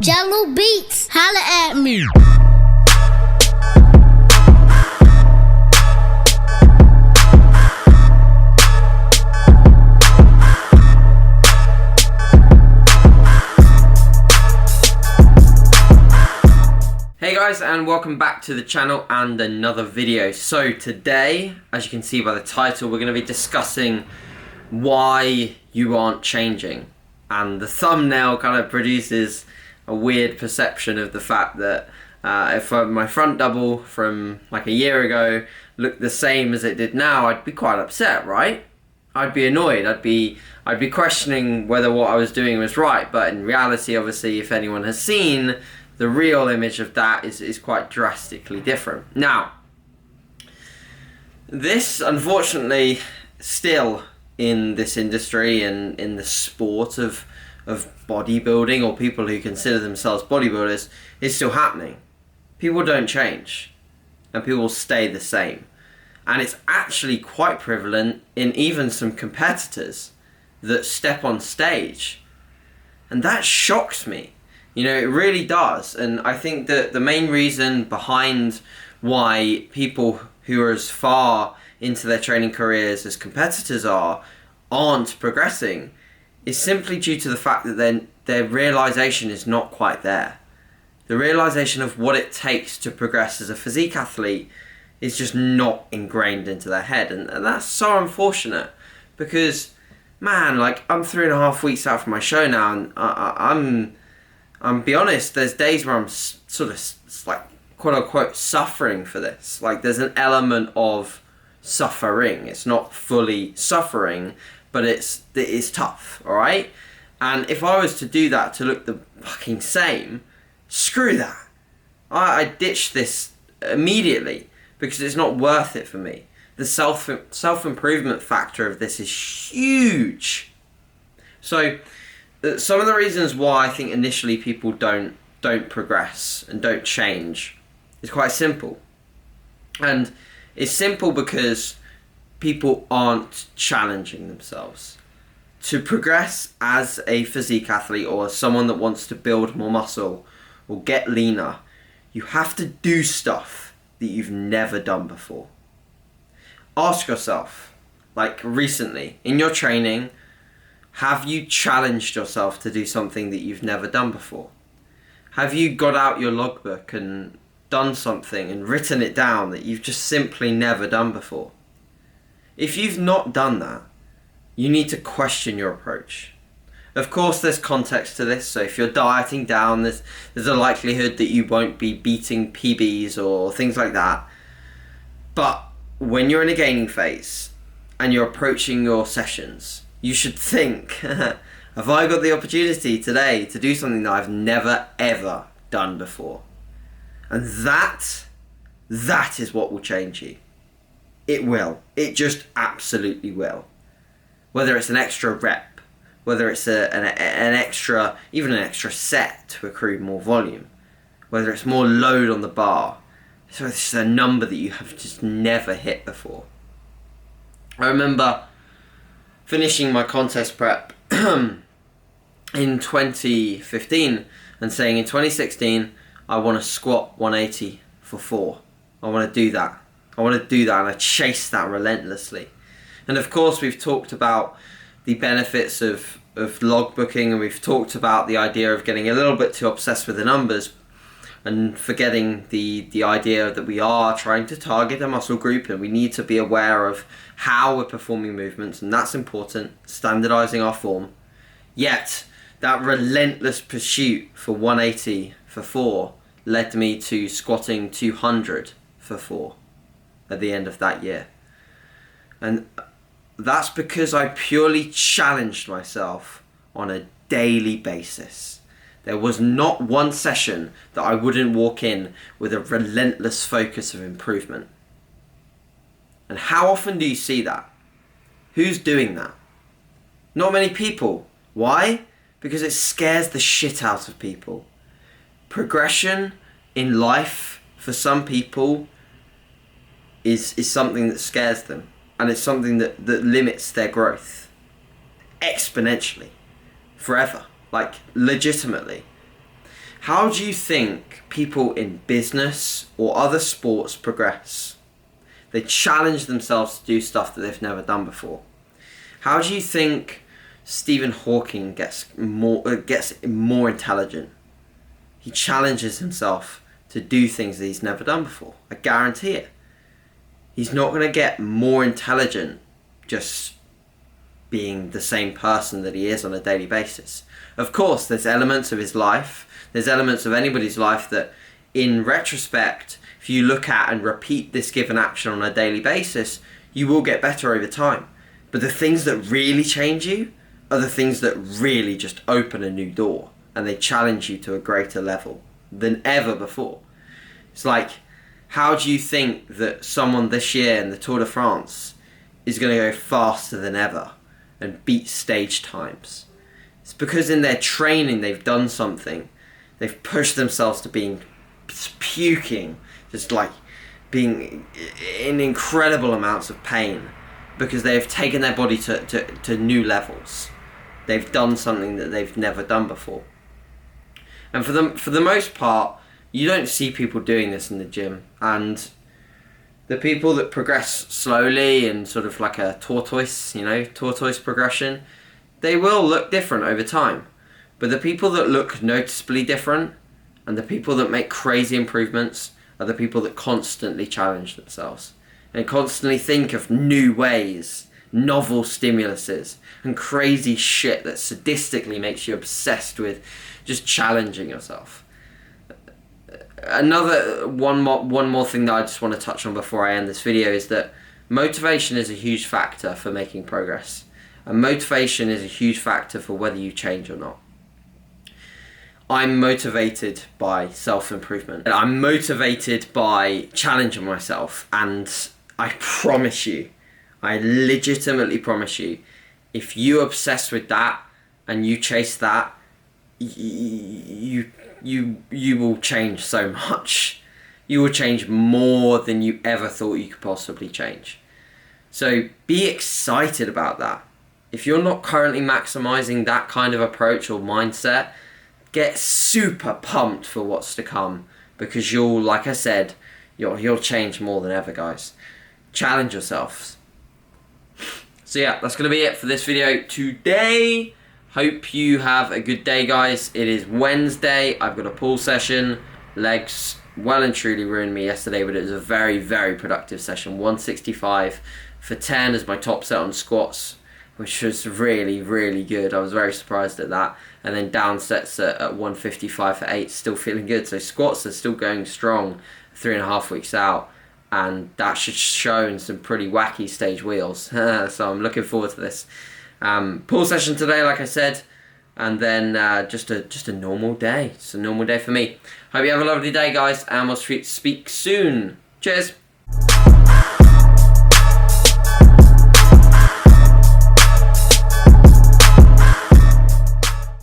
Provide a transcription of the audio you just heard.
Jello Beats, holla at me. Hey guys, and welcome back to the channel and another video. So today, as you can see by the title, we're going to be discussing why you aren't changing. And the thumbnail kind of produces a weird perception of the fact that if my front double from like a year ago looked the same as it did now, I'd be quite upset, right? I'd be annoyed. I'd be questioning whether what I was doing was right. But in reality, obviously, if anyone has seen the real image of that is quite drastically different. Now, this, unfortunately, still in this industry and in the sport of bodybuilding, or people who consider themselves bodybuilders, is still happening. People don't change, and people stay the same. And it's actually quite prevalent in even some competitors that step on stage. And that shocks me. You know, it really does. And I think that the main reason behind why people who are as far into their training careers as competitors aren't progressing is simply due to the fact that their realization is not quite there. The realization of what it takes to progress as a physique athlete is just not ingrained into their head. And that's so unfortunate because, man, like, I'm 3.5 weeks out from my show now, and I'm be honest, there's days where I'm sort of like, quote unquote, suffering for this. Like, there's an element of suffering. It's not fully suffering, but it's tough, alright? And if I was to do that to look the fucking same, screw that. I ditch this immediately because it's not worth it for me. The self-improvement factor of this is huge. So, some of the reasons why I think initially people don't progress and don't change is quite simple. And it's simple because people aren't challenging themselves. To progress as a physique athlete or as someone that wants to build more muscle or get leaner, you have to do stuff that you've never done before. Ask yourself, like recently, in your training, have you challenged yourself to do something that you've never done before? Have you got out your logbook and done something and written it down that you've just simply never done before? If you've not done that, you need to question your approach. Of course, there's context to this, so if you're dieting down, there's a likelihood that you won't be beating PBs or things like that. But when you're in a gaining phase and you're approaching your sessions, you should think, have I got the opportunity today to do something that I've never ever done before? And that is what will change you. It will. It just absolutely will. Whether it's an extra rep, whether it's an extra, even an extra set to accrue more volume, whether it's more load on the bar, so it's a number that you have just never hit before. I remember finishing my contest prep in 2015 and saying in 2016 I want to squat 180 for 4. I want to do that. And I chase that relentlessly. And of course, we've talked about the benefits of logbooking, and we've talked about the idea of getting a little bit too obsessed with the numbers and forgetting the idea that we are trying to target a muscle group and we need to be aware of how we're performing movements, and that's important, standardizing our form. Yet, that relentless pursuit for 180 for 4 led me to squatting 200 for 4 at the end of that year. And that's because I purely challenged myself on a daily basis. There was not one session that I wouldn't walk in with a relentless focus of improvement. And how often do you see that? Who's doing that? Not many people. Why? Because it scares the shit out of people. Progression in life for some people is something that scares them, and it's something that limits their growth exponentially, forever. Like, legitimately. How do you think people in business or other sports progress? They challenge themselves to do stuff that they've never done before. How do you think Stephen Hawking gets more intelligent? He challenges himself to do things that he's never done before. I guarantee it. He's not going to get more intelligent just being the same person that he is on a daily basis. Of course, there's elements of his life, there's elements of anybody's life that, in retrospect, if you look at and repeat this given action on a daily basis, you will get better over time. But the things that really change you are the things that really just open a new door, and they challenge you to a greater level than ever before. It's like, how do you think that someone this year in the Tour de France is going to go faster than ever and beat stage times? It's because in their training they've done something. They've pushed themselves to being puking, just like being in incredible amounts of pain, because they've taken their body to new levels. They've done something that they've never done before. And for the most part, you don't see people doing this in the gym. And the people that progress slowly and sort of like a tortoise progression, they will look different over time. But the people that look noticeably different and the people that make crazy improvements are the people that constantly challenge themselves and constantly think of new ways, novel stimuluses, and crazy shit that sadistically makes you obsessed with just challenging yourself. One more thing that I just want to touch on before I end this video is that motivation is a huge factor for making progress. And motivation is a huge factor for whether you change or not. I'm motivated by self-improvement. I'm motivated by challenging myself. And I promise you, I legitimately promise you, if you obsess with that and you chase that, you will change so much. You will change more than you ever thought you could possibly change. So be excited about that. If you're not currently maximizing that kind of approach or mindset, get super pumped for what's to come, because you'll, like I said, you'll change more than ever, guys. Challenge yourselves. So yeah, that's going to be it for this video today. Hope you have a good day, guys. It is Wednesday. I've got a pool session. Legs well and truly ruined me yesterday, but it was a very, very productive session. 165 for 10 as my top set on squats, which was really, really good. I was very surprised at that. And then down sets at 155 for 8, still feeling good. So squats are still going strong 3.5 weeks out. And that should show in some pretty wacky stage wheels. So I'm looking forward to this. Pool session today, like I said. And then just a normal day. It's a normal day for me. Hope you have a lovely day, guys. And we'll speak soon. Cheers.